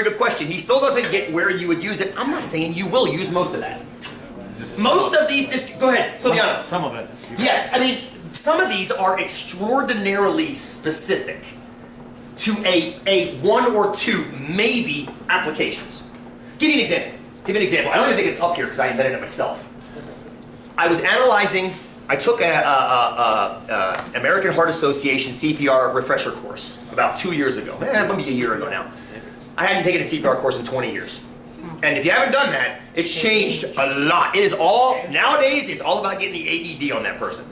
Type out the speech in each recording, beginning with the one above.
very good question. He still doesn't get where you would use it. I'm not saying you will use most of that. Most of these, go ahead, Silviano. Some of it. Yeah, I mean, some of these are extraordinarily specific to a one or two, maybe, applications. Give you an example. Give you an example. I don't even think it's up here because I invented it myself. I was analyzing, I took a American Heart Association CPR refresher course about 2 years ago. Maybe a year ago now. I hadn't taken a CPR course in 20 years. And if you haven't done that, it's changed a lot. It is all, nowadays, it's all about getting the AED on that person.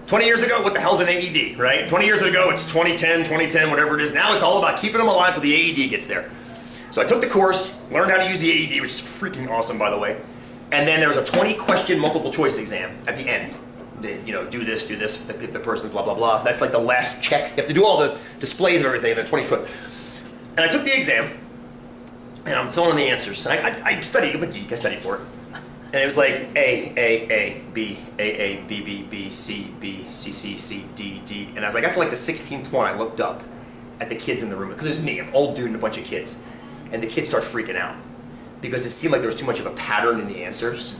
20 years ago, what the hell's an AED, right? 20 years ago, it's 2010, whatever it is. Now it's all about keeping them alive till the AED gets there. So I took the course, learned how to use the AED, which is freaking awesome, by the way. And then there was a 20-question multiple choice exam at the end. You know, do this, if the person's blah, blah, blah. That's like the last check. You have to do all the displays of everything in the 20-foot. And I took the exam, and I'm filling in the answers. And I studied, I'm a geek, I studied for it. And it was like A, B, B, C, B, C, D, D. And as I got to like the 16th one, I looked up at the kids in the room. Because it was me, an old dude and a bunch of kids. And the kids start freaking out. Because it seemed like there was too much of a pattern in the answers.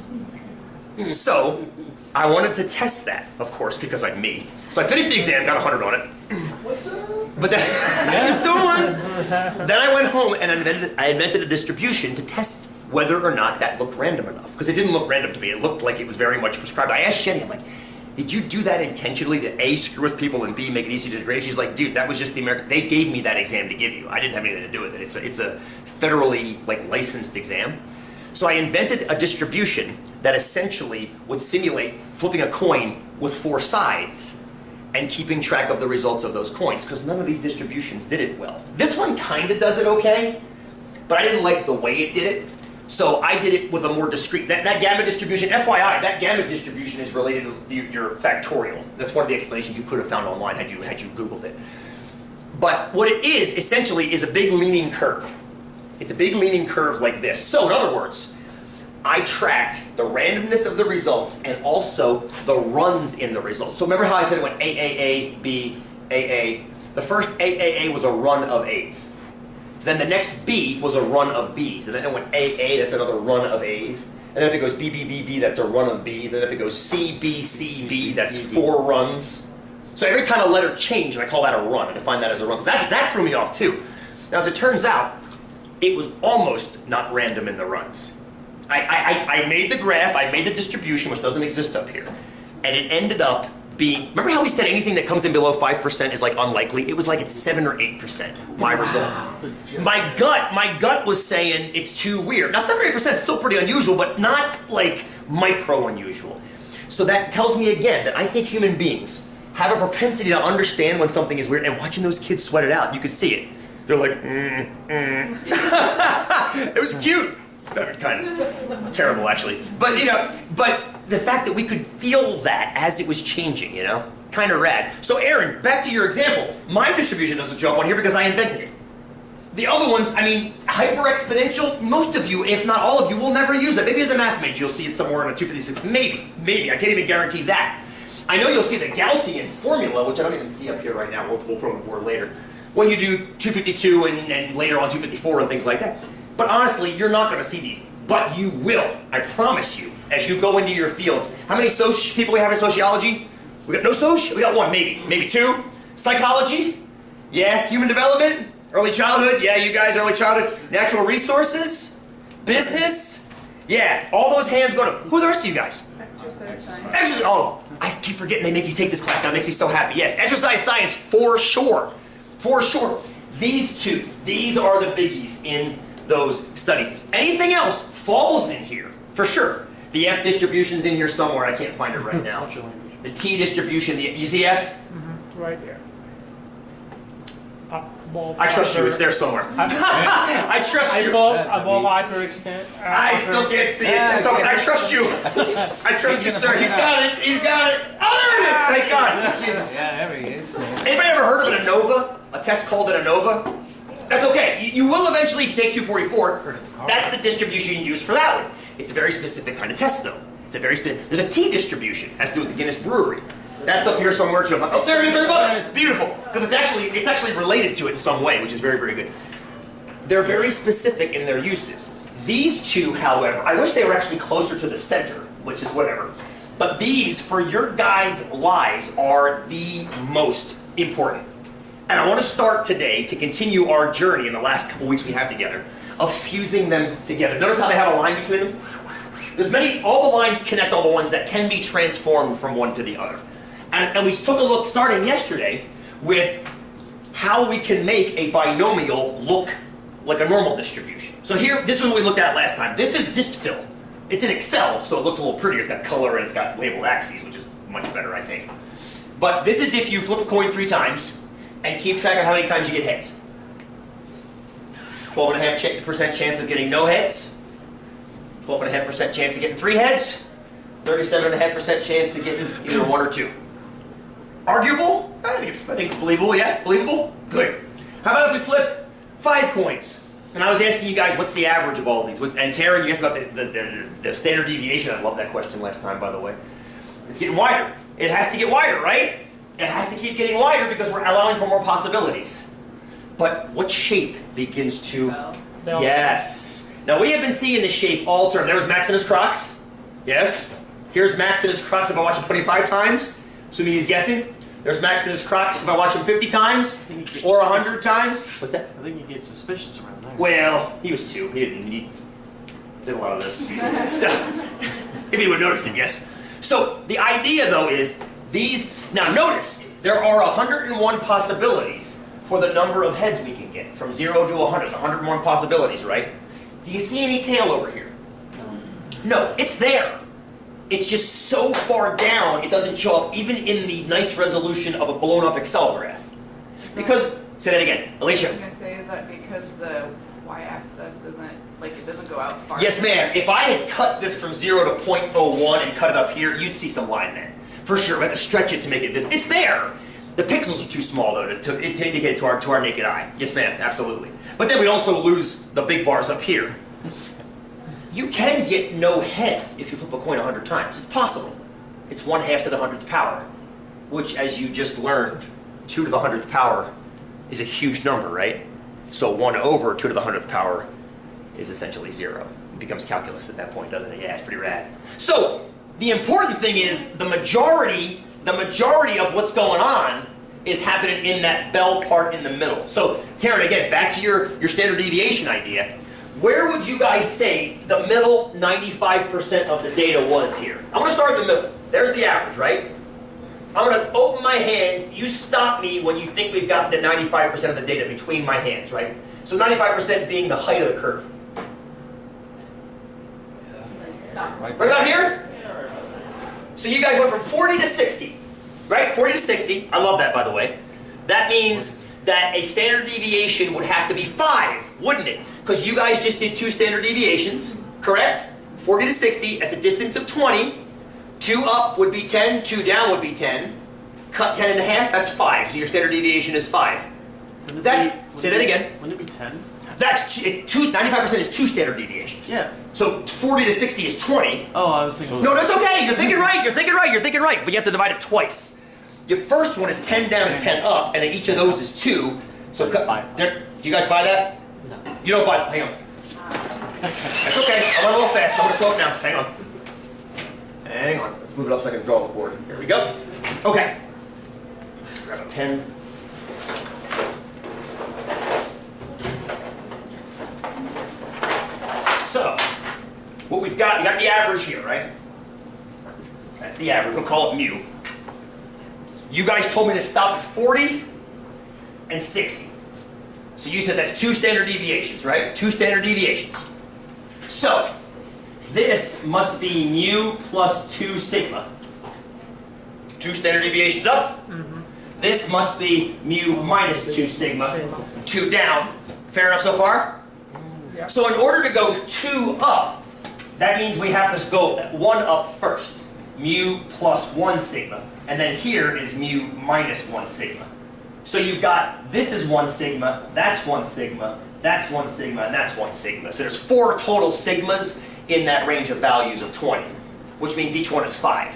So, I wanted to test that, of course, because I'm me. So I finished the exam, got 100 on it. What's up? But then, how you doing? Then I went home and I invented a distribution to test whether or not that looked random enough. Because it didn't look random to me. It looked like it was very much prescribed. I asked Jenny, I'm like, did you do that intentionally to A, screw with people, and B, make it easy to grade? She's like, dude, that was just the American, they gave me that exam to give you. I didn't have anything to do with it. It's a federally licensed exam. So I invented a distribution that essentially would simulate flipping a coin with 4 sides and keeping track of the results of those coins, because none of these distributions did it well. This one kind of does it okay, but I didn't like the way it did it. So I did it with a more discrete, that gamma distribution, FYI, that gamma distribution is related to your factorial. That's one of the explanations you could have found online had you Googled it. But what it is, essentially, is a big leaning curve. It's a big leaning curve like this. So in other words, I tracked the randomness of the results and also the runs in the results. So remember how I said it went A, B, A. The first A was a run of A's. Then the next B was a run of B's. And then it went A, that's another run of A's. And then if it goes B, that's a run of B's. And then if it goes C, B, that's 4 runs. So every time a letter changed, I call that a run. I define that as a run. Because that threw me off too. Now as it turns out, it was almost not random in the runs. I made the graph, I made the distribution, which doesn't exist up here. And it ended up being, remember how we said anything that comes in below 5% is like unlikely? It was like it's 7 or 8%, my result. My gut was saying it's too weird. Now 7 or 8% is still pretty unusual, but not like micro unusual. So that tells me again that I think human beings have a propensity to understand when something is weird, and watching those kids sweat it out, you could see it. They're like, It was cute. Kind of terrible, actually. But, you know, the fact that we could feel that as it was changing, you know, kind of rad. So, Aaron, back to your example. My distribution doesn't show up on here because I invented it. The other ones, I mean, hyper-exponential, most of you, if not all of you, will never use it. Maybe as a math major, you'll see it somewhere in a 256. Maybe. I can't even guarantee that. I know you'll see the Gaussian formula, which I don't even see up here right now. We'll put on the board later. When you do 252 and later on 254 and things like that. But honestly, you're not going to see these. But you will, I promise you, as you go into your fields. How many people we have in sociology? We got no soc? We got 1, maybe 2. Psychology? Yeah. Human development? Early childhood? Yeah, you guys, early childhood. Natural resources? Business? Yeah, all those hands go to, who are the rest of you guys? Exercise science. Exercise, oh, I keep forgetting they make you take this class. That makes me so happy. Yes, exercise science, for sure. For sure. These two, these are the biggies in those studies. Anything else falls in here, for sure. The F distribution's in here somewhere. I can't find it right now. The T distribution, you see F? Right there. I trust you, it's there somewhere. I trust you. Above hyperextend. I still can't see it. That's okay. I trust you. I trust you, sir. He's got it. He's got it. Oh, there it is. Thank God. Jesus. Yeah, there he is. Anybody ever heard of an ANOVA? A test called an ANOVA? That's okay. You will eventually, if you take 244, that's the distribution you use for that one. It's a very specific kind of test, though. It's a very specific. There's a T distribution. It has to do with the Guinness Brewery. That's up here somewhere too. Oh, there it is, everybody. Beautiful. Because it's actually related to it in some way, which is very, very good. They're very specific in their uses. These two, however, I wish they were actually closer to the center, which is whatever. But these, for your guys' lives, are the most important. And I want to start today to continue our journey in the last couple weeks we have together of fusing them together. Notice how they have a line between them? All the lines connect all the ones that can be transformed from one to the other. And we took a look starting yesterday with how we can make a binomial look like a normal distribution. So here, this is what we looked at last time. This is distfill. It's in Excel, so it looks a little prettier. It's got color and it's got labeled axes, which is much better, I think. But this is if you flip a coin 3 times and keep track of how many times you get heads. 12.5% chance of getting no heads. 12.5% chance of getting 3 heads. 37.5% chance of getting either 1 or 2. Arguable? I think it's believable, yeah? Believable? Good. How about if we flip 5 coins? And I was asking you guys, what's the average of all of these? And Taryn, you asked about the standard deviation. I love that question last time, by the way. It's getting wider. It has to get wider, right? It has to keep getting wider because we're allowing for more possibilities. But what shape begins to... Bell. Yes. Now, we have been seeing the shape all term. There was Max in his Crocs. Yes. Here's Max in his Crocs if I watch him 25 times. Assuming he's guessing. There's Max in his Crocs if I watch him 50 times. Or 100 times. What's that? I think you get suspicious around there. Well, he was 2. He did a lot of this. So, if he would notice it, yes. So, the idea, though, is these... Now, notice, there are 101 possibilities for the number of heads we can get. From 0 to 100. There's 101 possibilities, right? Do you see any tail over here? No, it's there. It's just so far down, it doesn't show up even in the nice resolution of a blown-up Excel graph. Because, say that again, Alicia. I was going to say, is that because the y-axis isn't, like, it doesn't go out far? Yes, ma'am. If I had cut this from 0 to 0.01 and cut it up here, you'd see some line then. For sure, we have to stretch it to make it this. It's there! The pixels are too small, though, to indicate it to our naked eye. Yes, ma'am, absolutely. But then we also lose the big bars up here. You can get no heads if you flip a coin 100 times. It's possible. It's 1/2 to the 100th power, which, as you just learned, 2 to the 100th power is a huge number, right? So 1 over 2 to the 100th power is essentially 0. It becomes calculus at that point, doesn't it? Yeah, it's pretty rad. So the important thing is the majority of what's going on is happening in that bell part in the middle. So Taryn, again, back to your standard deviation idea. Where would you guys say the middle 95% of the data was here? I'm going to start in the middle. There's the average, right? I'm going to open my hands. You stop me when you think we've gotten to 95% of the data between my hands, right? So 95% being the height of the curve. Right about here? So you guys went from 40 to 60, right? 40 to 60. I love that, by the way. That means that a standard deviation would have to be 5, wouldn't it? Because you guys just did 2 standard deviations, correct? 40 to 60, that's a distance of 20. 2 up would be 10, 2 down would be 10. Cut 10 and 1/2, that's 5. So your standard deviation is 5. Say that again. Wouldn't it be 10? That's 95% is 2 standard deviations. Yeah. So 40 to 60 is 20. Oh, I was thinking... No, that's okay. You're thinking right. You're thinking right. You're thinking right. But you have to divide it twice. Your first one is 10 down and 10 up, and then each of those is 2. So do you guys buy that? No. You don't buy it. Hang on. That's okay. I went a little fast. I'm going to slow it down. Hang on. Hang on. Let's move it up so I can draw the board. Here we go. Okay. Grab a pen. So, what we've got, you got the average here, right? That's the average. We'll call it mu. You guys told me to stop at 40 and 60. So you said that's 2 standard deviations, right? 2 standard deviations. So, this must be mu plus 2 sigma. 2 standard deviations up. This must be mu minus 2 sigma. 2 down. Fair enough so far? Yeah. So in order to go 2 up, that means we have to go 1 up first. Mu plus 1 sigma. And then here is mu minus 1 sigma. So you've got, this is 1 sigma, that's 1 sigma, that's 1 sigma, and that's 1 sigma. So there's 4 total sigmas in that range of values of 20, which means each one is 5.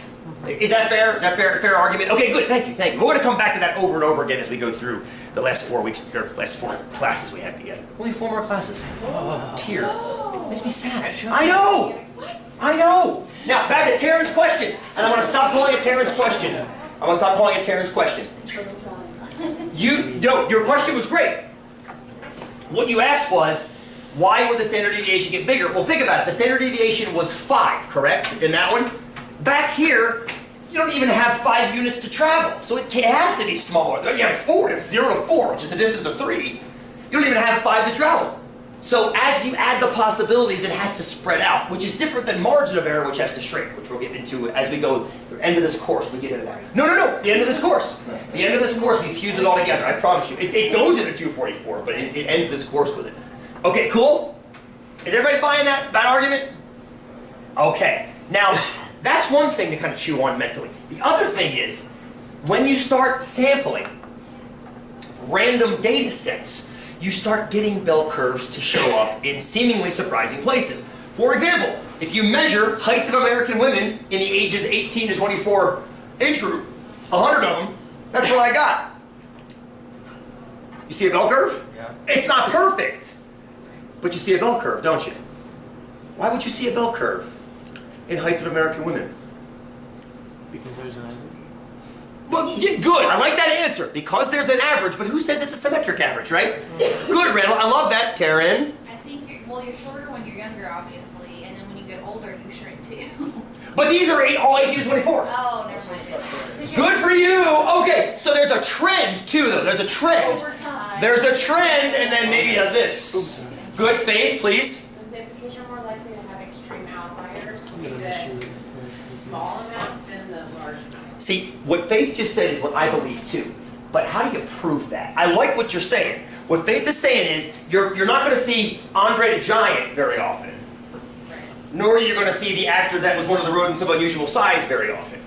Is that fair? Is that fair argument? Okay, good. Thank you. We're going to come back to that over and over again as we go through the last 4 weeks, or last 4 classes we had together. Only 4 more classes. Tear. Makes me sad. I know. I know. Now back to Terrence's question, and I'm going to stop calling it Terrence's question. I'm going to stop calling it Terrence's question. Your question was great. What you asked was, why would the standard deviation get bigger? Well, think about it. The standard deviation was 5, correct? In that one? Back here, you don't even have 5 units to travel, so it has to be smaller. You have 4, it's 0 to 4, which is a distance of 3. You don't even have 5 to travel. So as you add the possibilities, it has to spread out, which is different than margin of error, which has to shrink, which we'll get into as we go the end of this course. We get into that. No, the end of this course. The end of this course, we fuse it all together. I promise you. It goes into 244, but it ends this course with it. Okay, cool? Is everybody buying that argument? Okay. Now, that's one thing to kind of chew on mentally. The other thing is, when you start sampling random data sets, you start getting bell curves to show up in seemingly surprising places. For example, if you measure heights of American women in the ages 18 to 24 age group, 100 of them, that's what I got. You see a bell curve? Yeah. It's not perfect, but you see a bell curve, don't you? Why would you see a bell curve in heights of American women? Because there's an Well, yeah, good. I like that answer. Because there's an average, but who says it's a symmetric average, right? Good, Randall. I love that. Taryn? I think you're shorter when you're younger, obviously, and then when you get older, you shrink too. But these are all 18 to 24. Oh, never mind. Good for you. Okay, so there's a trend too, though. There's a trend. Over time. There's a trend, and then maybe this. Good, Faith, please. Because you're more likely to have extreme outliers, the small amounts than the large amounts. See, what Faith just said is what I believe too. But how do you prove that? I like what you're saying. What Faith is saying is you're not going to see Andre the Giant very often. Nor are you going to see the actor that was one of the rodents of unusual size very often.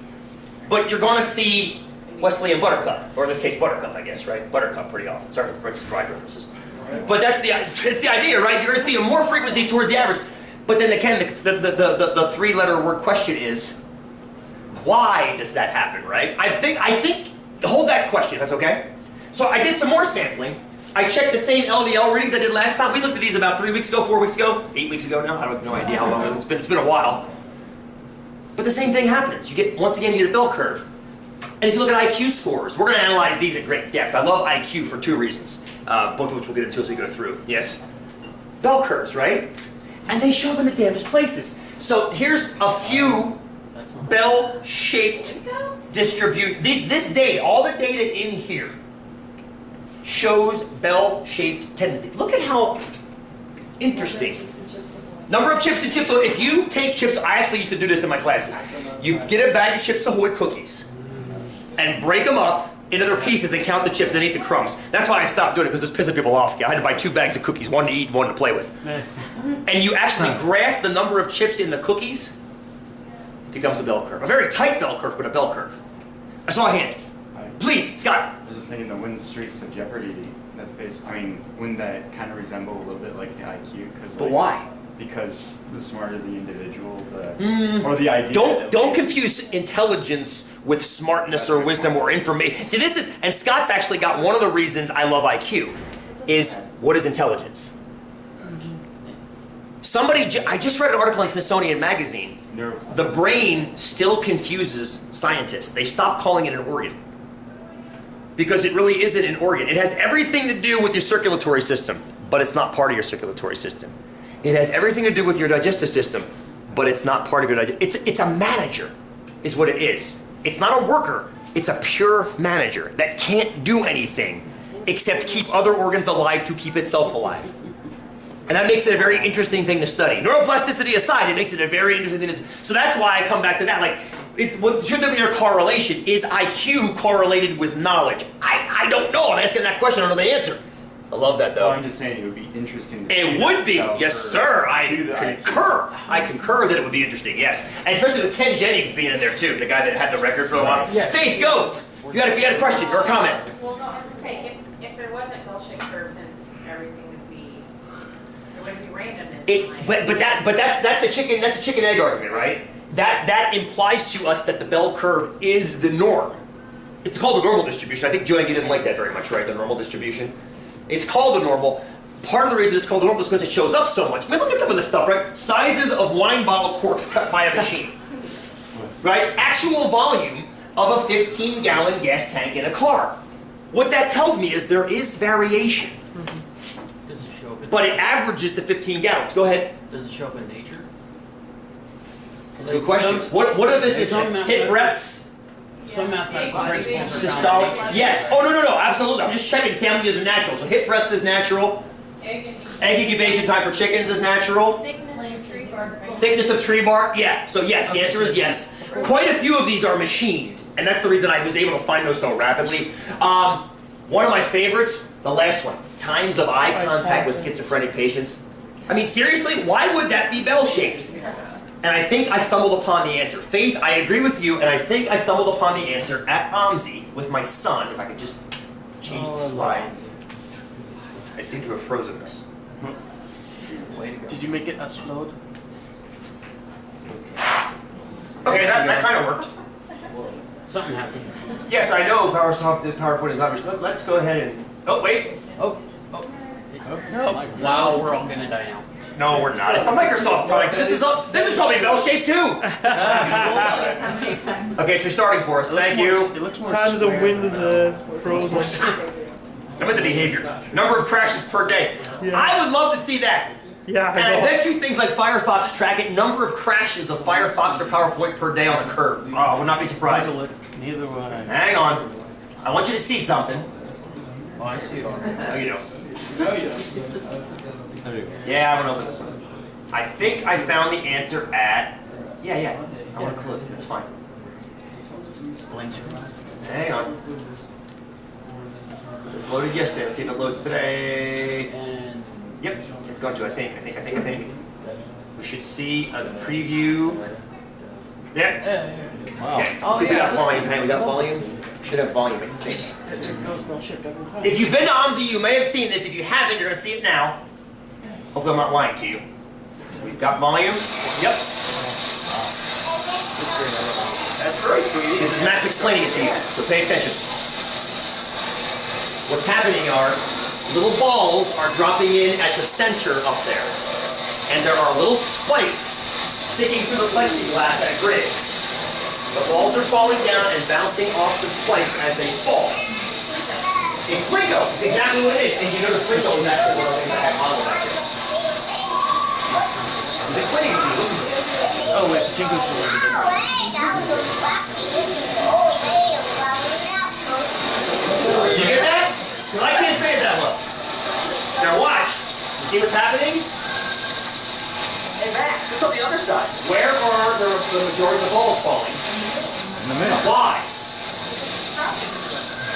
But you're going to see Wesley and Buttercup, or in this case Buttercup, I guess, right? Buttercup pretty often. Sorry for the Princess Bride references. But that's the idea, right? You're going to see a more frequency towards the average. But then again, the 3-letter word question is, why does that happen, right? I think, hold that question, that's okay? So I did some more sampling. I checked the same LDL readings I did last time. We looked at these about 3 weeks ago, 4 weeks ago, 8 weeks ago now. I have no idea how long it's been a while. But the same thing happens. Once again, you get a bell curve. And if you look at IQ scores, we're going to analyze these at great depth. I love IQ for 2 reasons, both of which we'll get into as we go through. Yes? Bell curves, right? And they show up in the damnedest places. So here's a few bell-shaped distribute. This data, all the data in here, shows bell-shaped tendency. Look at how interesting. Number of chips and chips. So if you take chips, I actually used to do this in my classes. You get a bag of Chips Ahoy cookies and break them up into their pieces and count the chips and eat the crumbs. That's why I stopped doing it, because it was pissing people off. I had to buy 2 bags of cookies, one to eat, one to play with. And you actually graph the number of chips in the cookies, it becomes a bell curve. A very tight bell curve, but a bell curve. I saw a hand. Please, Scott. I was just thinking the win streaks of Jeopardy, that's based, wouldn't that kind of resemble a little bit like the IQ? But why? Because the smarter the individual, or the idea. Don't confuse intelligence with smartness or wisdom or information. See, and Scott's actually got one of the reasons I love IQ, is what is intelligence? I just read an article in Smithsonian Magazine. The brain still confuses scientists. They stopped calling it an organ. Because it really isn't an organ. It has everything to do with your circulatory system, but it's not part of your circulatory system. It has everything to do with your digestive system, but it's not part of your digestive. It's a manager, is what it is. It's not a worker. It's a pure manager that can't do anything except keep other organs alive to keep itself alive. And that makes it a very interesting thing to study. Neuroplasticity aside, it makes it a very interesting thing to study. So that's why I come back to that. Like, should there be a correlation? Is IQ correlated with knowledge? I don't know. I'm asking that question. I don't know the answer. I love that, though. Well, I'm just saying it would be interesting to see. It would be. that Yes, curve sir. I to the concur. I concur that it would be interesting, yes. And especially with Ken Jennings being in there, too, the guy that had the record for a while. Yes. Faith, go. You had a question or a comment. Well, no, I was gonna say, if there wasn't bell-shaped curves and everything would be, there wouldn't be randomness. But that's a chicken egg argument, right? that implies to us that the bell curve is the norm. It's called the normal distribution. I think Joanne, you didn't like that very much, right? The normal distribution. It's called the normal. Part of the reason it's called the normal is because it shows up so much. I mean, look at some of this stuff, right? Sizes of wine bottle corks cut by a machine. Right? Actual volume of a 15-gallon gas tank in a car. What that tells me is there is variation, Does it show up in, but it averages to 15 gallons. Go ahead. does it show up in nature? That's a good question. What of this is Some hip reps, Some mathematical Body principles weight. are systolic? found. Yes. Oh, no, absolutely. I'm just checking to see how many of these are natural. So hip breadth is natural. Egg incubation time for chickens is natural. Thickness of tree bark. Thickness of tree bark, yeah. So yes, the answer is yes. Quite a few of these are machined, and that's the reason I was able to find those so rapidly. One of my favorites, the last one, times of eye contact with schizophrenic patients. I mean, seriously, why would that be bell-shaped? And I think I stumbled upon the answer. Faith, I agree with you, and I think I stumbled upon the answer at OMSI with my son. If I could just change the slide. I seem to have frozen this. Way to go. Did you make it explode? Okay, that kind of worked. Something happened. Yes, I know PowerPoint is not responsive. Let's go ahead and... Oh, wait. Oh. No. Wow, we're all gonna die now. No, we're not. It's a Microsoft product. This is probably bell-shaped too. How many times? Okay, it's restarting for us. Thank you. It looks more Times of square. Windows frozen. I'm at the behavior. Number of crashes per day. Yeah. I would love to see that. Yeah, And I I know. bet you things like Firefox track it. Number of crashes of Firefox or PowerPoint per day on a curve. Oh, I would not be Take surprised. a look. Neither would I. Hang on. I want you to see something. Oh, I see it already. No, you don't. Yeah, I'm gonna open this one. I think I found the answer at... Yeah. I want to close it. It's fine. Blinks. Hang on. This loaded yesterday. Let's see if it loads today. And Yep, it's going to. I think. We should see a preview. Yeah. wow. Okay. See, we got volume. Hey, we got volume. Should have volume, I think. If you've been to OMSI, you may have seen this. If you haven't, you're going to see it now. Hopefully, I'm not lying to you. So we've got volume. Yep. That's great. This is Max explaining it to you, so pay attention. What's happening are little balls are dropping in at the center up there. And there are little spikes sticking through the plexiglass at a grid. The balls are falling down and bouncing off the spikes as they fall. It's Plinko. It's exactly what it is. And you notice Plinko is actually one of the things I had modeled back there. I was explaining it to you. Listen to it. Oh wait, the jingle's a little bit different. You get that? Because I can't say it that well. Now watch. You see what's happening? Hey Max, look on the other side. Where are the majority of the balls falling? In the middle. Why?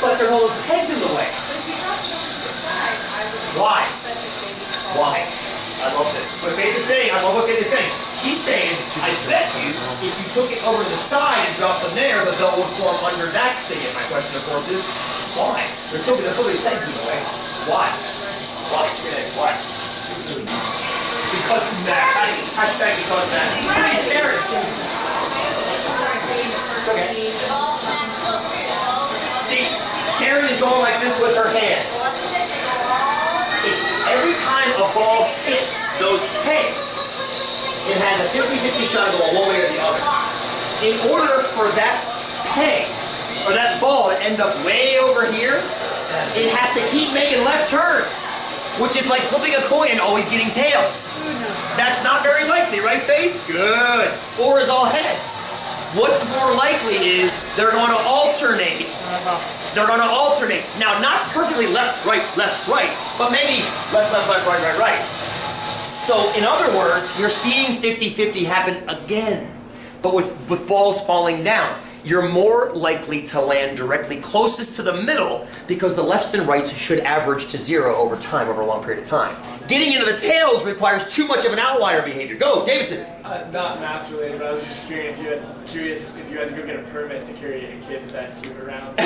But there are those pegs in the way. But if you drop it over to the side, I would Why? expect that they would fall. Why? I love this. What Faith is saying, I love what Faith is saying. She's saying, I bet you, if you took it over to the side and dropped them there, the bell would form under that spigot. My question, of course, is why? There's still pegs in the way. Why? Why? Why? Because Matt. Hashtag because Matt. Please share it. See, Karen is going like this with her hand. It's every time a ball hits those pegs, it has a 50-50 shot of going one way or the other. In order for that peg or that ball to end up way over here, it has to keep making left turns, which is like flipping a coin and always getting tails. That's not very likely, right, Faith? Good. Or is all heads. What's more likely is they're going to alternate. They're going to alternate. Now, not perfectly left, right, but maybe left, right. So, in other words, you're seeing 50-50 happen again, but with balls falling down. You're more likely to land directly closest to the middle because the lefts and rights should average to 0 over time, over a long period of time. Getting into the tails requires too much of an outlier behavior. Go, Davidson. Not math related, but I was just curious if you had to go get a permit to carry a kid that cute around.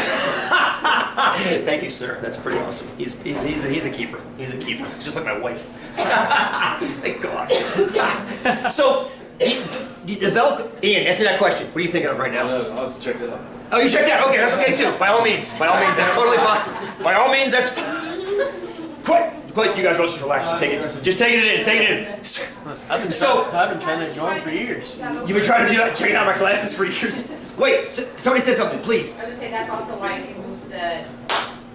Thank you, sir. That's pretty awesome. He's a keeper. He's a keeper. He's just like my wife. Thank God. So The bell, Ian, ask me that question. What are you thinking of right now? I was checked it out. Oh, you checked that? Okay, that's okay too. By all means, that's totally fine. By all means, that's quick. Question, you guys will just relax and take it. Just take it in, take it in. I've been trying to join for years. You've been trying to do that, checking out my classes for years. Wait, somebody say something, please. I would say that's also why if you move the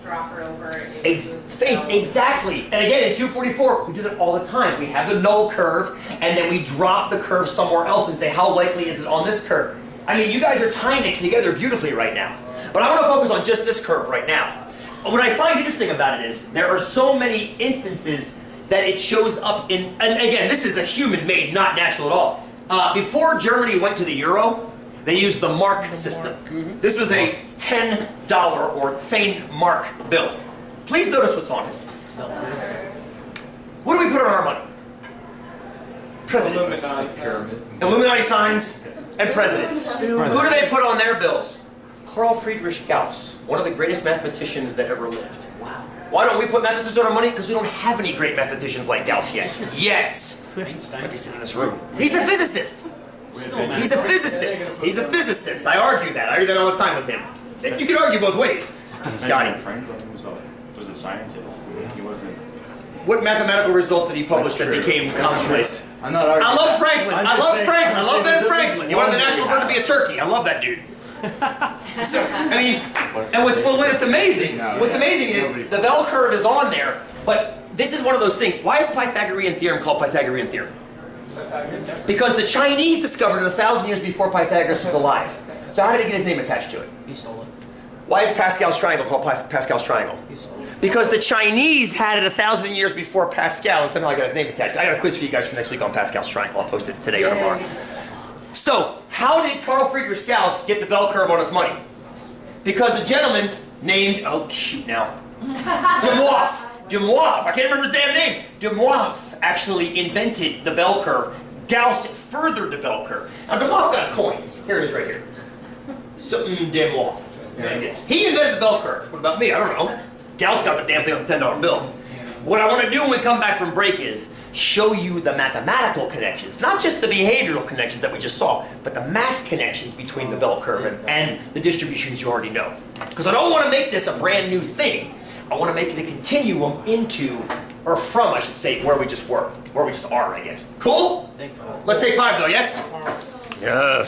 dropper over. Faith, exactly. And again, in 244, we do that all the time. We have the null curve, and then we drop the curve somewhere else and say, how likely is it on this curve? I mean, you guys are tying it together beautifully right now. But I want to focus on just this curve right now. What I find interesting about it is there are so many instances that it shows up in, and again, this is a human-made, not natural at all. Before Germany went to the euro, they used the mark system. This was a $10 or 10 mark bill. Please notice what's on it. What do we put on our money? Presidents. Illuminati signs and presidents. Who do they put on their bills? Carl Friedrich Gauss, one of the greatest mathematicians that ever lived. Wow. Why don't we put mathematicians on our money? Because we don't have any great mathematicians like Gauss yet. Einstein. Might be sitting in this room. He's a physicist. He's a physicist. He's a physicist. I argue that. I argue that all the time with him. You can argue both ways. Scotty. Franklin was a scientist. He wasn't. What mathematical result did he publish that became commonplace? I'm not arguing. I love Franklin. I love Franklin. I love Ben there's Franklin. He wanted the national bird to be a turkey. I love that dude. So, I mean, and what's amazing is the bell curve is on there, but this is one of those things. Why is Pythagorean theorem called Pythagorean theorem? Because the Chinese discovered it 1,000 years before Pythagoras was alive. So how did he get his name attached to it? He stole it. Why is Pascal's triangle called Pascal's triangle? Because the Chinese had it 1,000 years before Pascal, and somehow got his name attached. I got a quiz for you guys for next week on Pascal's triangle. I'll post it today or tomorrow. So, how did Carl Friedrich Gauss get the bell curve on his money? Because a gentleman named, oh shoot now, De Moivre, I can't remember his damn name. De Moivre actually invented the bell curve. Gauss furthered the bell curve. Now De Moivre got a coin. Here it is right here. Something De Moivre. There it is. He invented the bell curve. What about me? I don't know. Gauss got the damn thing on the $10 bill. What I want to do when we come back from break is show you the mathematical connections, not just the behavioral connections that we just saw, but the math connections between the bell curve and the distributions you already know. Because I don't want to make this a brand new thing. I want to make it a continuum into, or from, I should say, where we just were, where we just are, I guess. Cool? Let's take 5 though, yes? Yeah.